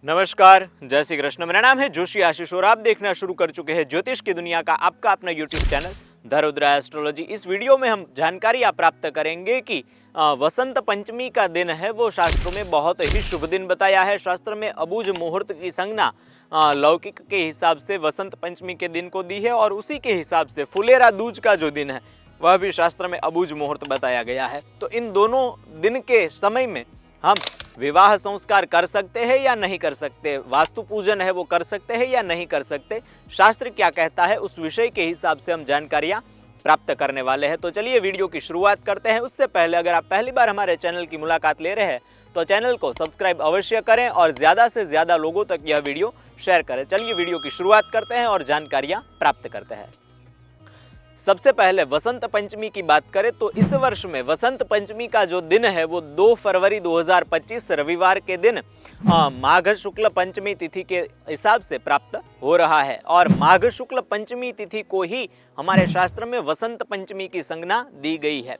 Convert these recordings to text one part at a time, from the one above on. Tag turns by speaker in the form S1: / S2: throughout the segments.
S1: नमस्कार, जय श्री कृष्ण। मेरा नाम है जोशी आशीष और आप देखना शुरू कर चुके हैं ज्योतिष की दुनिया का आपका अपना YouTube channel the Rudra astrology. इस वीडियो में हम जानकारी आप प्राप्त करेंगे कि वसंत पंचमी का दिन है वो शास्त्रों में बहुत ही शुभ दिन बताया है। शास्त्र में अबूझ मुहूर्त की संज्ञा लौकिक के हिसाब से वसंत पंचमी के दिन को दी है और उसी के हिसाब से फुलेरा दूज का जो दिन है वह भी शास्त्र में अबूझ मुहूर्त बताया गया है। तो इन दोनों दिन के समय में हम विवाह संस्कार कर सकते हैं या नहीं कर सकते, वास्तु पूजन है वो कर सकते हैं या नहीं कर सकते, शास्त्र क्या कहता है, उस विषय के हिसाब से हम जानकारियां प्राप्त करने वाले हैं। तो चलिए वीडियो की शुरुआत करते हैं। उससे पहले अगर आप पहली बार हमारे चैनल की मुलाकात ले रहे हैं तो चैनल को सब्सक्राइब अवश्य करें और ज़्यादा से ज़्यादा लोगों तक यह वीडियो शेयर करें। चलिए वीडियो की शुरुआत करते हैं और जानकारियाँ प्राप्त करते हैं। सबसे पहले वसंत पंचमी की बात करें तो इस वर्ष में वसंत पंचमी का जो दिन है वो 2 फरवरी 2025 रविवार के दिन माघ शुक्ल पंचमी तिथि के हिसाब से प्राप्त हो रहा है और माघ शुक्ल पंचमी तिथि को ही हमारे शास्त्र में वसंत पंचमी की संज्ञा दी गई है।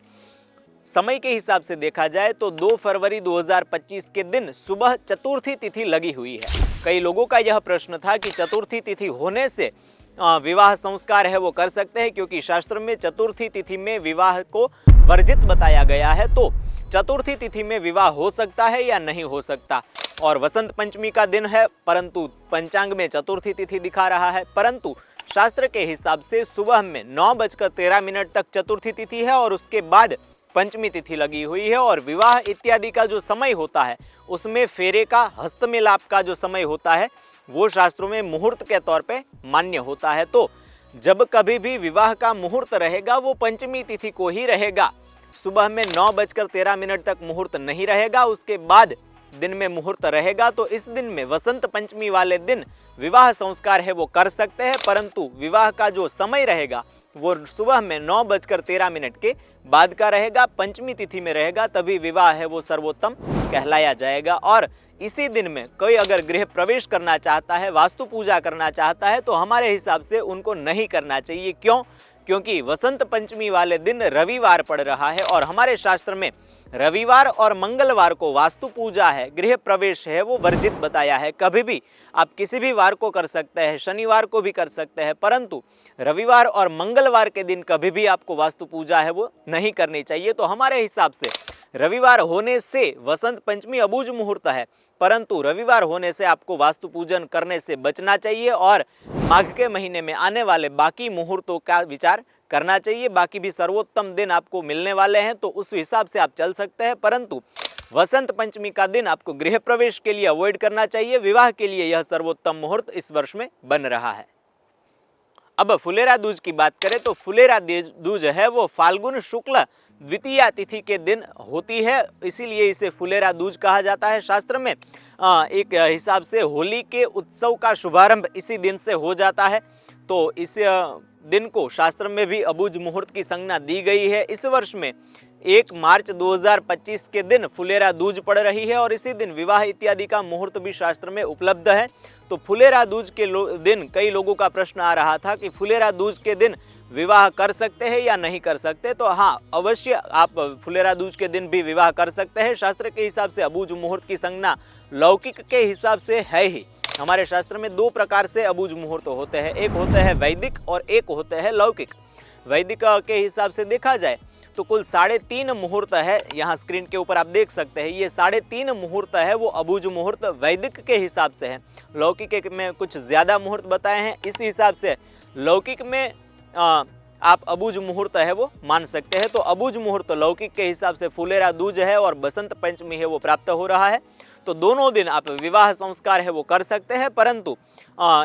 S1: समय के हिसाब से देखा जाए तो 2 फरवरी 2025 के दिन सुबह चतुर्थी तिथि लगी हुई है। कई लोगों का यह प्रश्न था कि चतुर्थी तिथि होने से विवाह संस्कार है वो कर सकते हैं, क्योंकि शास्त्र में चतुर्थी तिथि में विवाह को वर्जित बताया गया है। तो चतुर्थी तिथि में विवाह हो सकता है या नहीं हो सकता, और वसंत पंचमी का दिन है परंतु पंचांग में चतुर्थी तिथि दिखा रहा है, परंतु शास्त्र के हिसाब से सुबह में 9:13 तक चतुर्थी तिथि है और उसके बाद पंचमी तिथि लगी हुई है और विवाह इत्यादि का जो समय होता है उसमें फेरे का हस्त मिलाप का जो समय होता है वो शास्त्रों में मुहूर्त के तौर पे मान्य होता है। तो जब कभी भी विवाह का मुहूर्त रहेगा वो पंचमी तिथि को ही रहेगा। सुबह में 9:13 तक मुहूर्त नहीं रहेगा, उसके बाद दिन में मुहूर्त रहेगा। तो इस दिन में वसंत पंचमी वाले दिन विवाह संस्कार है वो कर सकते हैं, परंतु विवाह का जो समय रहेगा वो सुबह में 9:13 के बाद का रहेगा, पंचमी तिथि में रहेगा, तभी विवाह है वो सर्वोत्तम कहलाया जाएगा। और इसी दिन में कोई अगर गृह प्रवेश करना चाहता है, वास्तु पूजा करना चाहता है, तो हमारे हिसाब से उनको नहीं करना चाहिए। क्यों? क्योंकि वसंत पंचमी वाले दिन रविवार पड़ रहा है और हमारे शास्त्र में रविवार और मंगलवार को वास्तु पूजा है, गृह प्रवेश है वो वर्जित बताया है। कभी भी आप किसी भी वार को कर सकते हैं, शनिवार को भी कर सकते हैं, परंतु रविवार और मंगलवार के दिन कभी भी आपको वास्तु पूजा है वो नहीं करनी चाहिए। तो हमारे हिसाब से रविवार होने से वसंत पंचमी अबूझ मुहूर्त है, परंतु रविवार होने से आपको वास्तु पूजन करने से बचना चाहिए और माघ के महीने में आने वाले बाकी मुहूर्तों का विचार करना चाहिए। बाकी भी सर्वोत्तम दिन आपको मिलने वाले हैं तो उस हिसाब से आप चल सकते हैं, परंतु वसंत पंचमी का दिन आपको गृह प्रवेश के लिए अवॉइड करना चाहिए। विवाह के लिए यह सर्वोत्तम मुहूर्त इस वर्ष में बन रहा है। अब फुलेरा दूज की बात करें तो फुलेरा दूज है वो फाल्गुन शुक्ल द्वितीया तिथि के दिन होती है, इसीलिए इसे फुलेरा दूज कहा जाता है। शास्त्र में एक हिसाब से होली के उत्सव का शुभारंभ इसी दिन से हो जाता है, तो इस दिन को शास्त्र में भी अबूझ मुहूर्त की संज्ञा दी गई है। इस वर्ष में 1 मार्च 2025 के दिन फुलेरा दूज पड़ रही है और इसी दिन विवाह इत्यादि का मुहूर्त भी शास्त्र में उपलब्ध है। तो फुलेरा दूज के दिन कई लोगों का प्रश्न आ रहा था कि फुलेरा दूज के दिन विवाह कर सकते हैं या नहीं कर सकते, तो हाँ अवश्य आप फुलेरा दूज के दिन भी विवाह कर सकते हैं। शास्त्र के हिसाब से अबूझ मुहूर्त की संज्ञा लौकिक के हिसाब से है ही। हमारे शास्त्र में 2 प्रकार से अबूझ मुहूर्त होते हैं, एक होते हैं वैदिक और एक होते हैं लौकिक। वैदिक के हिसाब से देखा जाए तो कुल 3.5 मुहूर्त है, यहाँ स्क्रीन के ऊपर आप देख सकते हैं। ये 3.5 मुहूर्त है वो अबूझ मुहूर्त वैदिक के हिसाब से है। लौकिक में कुछ ज़्यादा मुहूर्त बताए हैं, इस हिसाब से लौकिक में आप अबूझ मुहूर्त है वो मान सकते हैं। तो अबूझ मुहूर्त लौकिक के हिसाब से फुलेरा दूज है और बसंत पंचमी है वो प्राप्त हो रहा है। तो दोनों दिन आप विवाह संस्कार है वो कर सकते हैं, परंतु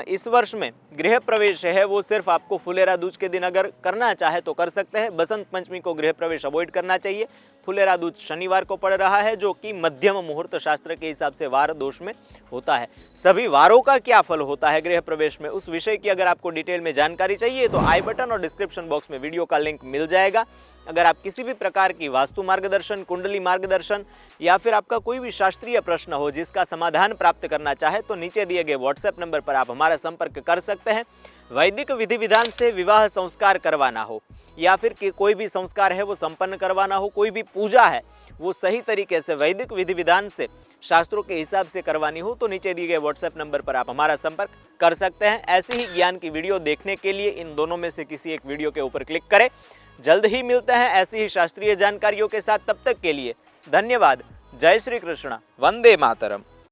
S1: इस वर्ष में गृह प्रवेश है वो सिर्फ आपको फुलेरा दूज के दिन अगर करना चाहे तो कर सकते हैं। बसंत पंचमी को गृह प्रवेश अवॉइड करना चाहिए। फुलेरा दूज शनिवार को पड़ रहा है जो कि मध्यम मुहूर्त शास्त्र के हिसाब से वार दोष में होता है। सभी वारों का क्या फल होता है गृह प्रवेश में, उस विषय की अगर आपको डिटेल में जानकारी चाहिए तो आई बटन और डिस्क्रिप्शन बॉक्स में वीडियो का लिंक मिल जाएगा। अगर आप किसी भी प्रकार की वास्तु मार्गदर्शन, कुंडली मार्गदर्शन या फिर आपका कोई भी शास्त्रीय प्रश्न हो जिसका समाधान प्राप्त करना चाहे तो नीचे दिए गए व्हाट्सएप नंबर पर आप हमारा संपर्क कर सकते हैं। वैदिक विधि विधान से विवाह संस्कार करवाना हो या फिर कि कोई भी संस्कार है वो संपन्न करवाना हो, कोई भी पूजा है वो सही तरीके से वैदिक विधि विधान से शास्त्रों के हिसाब से करवानी हो तो नीचे दिए गए व्हाट्सएप नंबर पर आप हमारा संपर्क कर सकते हैं। ऐसे ही ज्ञान की वीडियो देखने के लिए इन दोनों में से किसी एक वीडियो के ऊपर क्लिक करें। जल्द ही मिलते हैं ऐसी ही शास्त्रीय जानकारियों के साथ, तब तक के लिए धन्यवाद। जय श्री कृष्ण, वंदे मातरम।